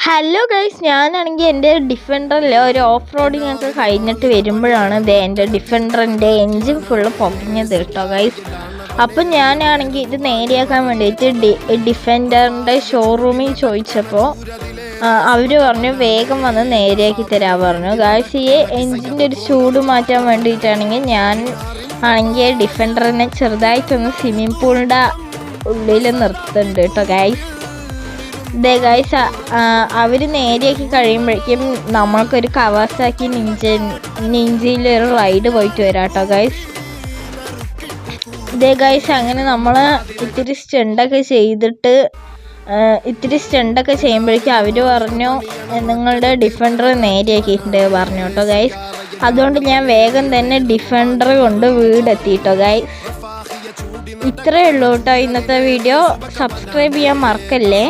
Hello guys, ഞാനാണെങ്കിൽ എൻ്റെ ഡിഫൻഡറിൽ ഒരു ഓഫ് റോഡിങ് ഒക്കെ കഴിഞ്ഞിട്ട് വരുമ്പോഴാണ് എൻ്റെ ഡിഫൻഡറിൻ്റെ എൻജിൻ ഫുള്ള് പൊങ്ങിയത് കേട്ടോ ഗൈസ്. അപ്പം ഞാനാണെങ്കിൽ ഇത് നേരെയാക്കാൻ വേണ്ടിയിട്ട് ഡിഫൻഡറിൻ്റെ ഷോറൂമിൽ ചോദിച്ചപ്പോൾ അവർ പറഞ്ഞു വേഗം വന്ന് നേരെയാക്കി തരാൻ പറഞ്ഞു ഗൈസ്. ഈ എൻജിൻ്റെ ഒരു ചൂട് മാറ്റാൻ വേണ്ടിയിട്ടാണെങ്കിൽ ഞാൻ ആണെങ്കിൽ ഡിഫൻഡറിനെ ചെറുതായിട്ടൊന്ന് സ്വിമ്മിങ് പൂളിൻ്റെ ഉള്ളിൽ നിർത്തുന്നുണ്ട് കേട്ടോ ഗൈസ്. ഇതേ ഗൈസ്, അവർ നേരെയാക്കി കഴിയുമ്പോഴേക്കും നമ്മൾക്കൊരു കവാസാക്കി നിഞ്ചയിലൊരു റൈഡ് പോയിട്ട് വരാം കേട്ടോ ഗൈസ്. ഇതേ ഗൈസ്, അങ്ങനെ നമ്മൾ ഇത്തിരി സ്റ്റണ്ടൊക്കെ ചെയ്യുമ്പോഴേക്കും അവർ പറഞ്ഞു നിങ്ങളുടെ ഡിഫൻഡർ നേരെയാക്കിയിട്ടുണ്ട് പറഞ്ഞു കേട്ടോ ഗൈസ്. അതുകൊണ്ട് ഞാൻ വേഗം തന്നെ ഡിഫൻഡർ കൊണ്ട് വീടെത്തിട്ടോ ഗൈസ്. ഇത്രയേ ഉള്ളൂ കേട്ടോ ഇന്നത്തെ വീഡിയോ. സബ്സ്ക്രൈബ് ചെയ്യാൻ മറക്കല്ലേ.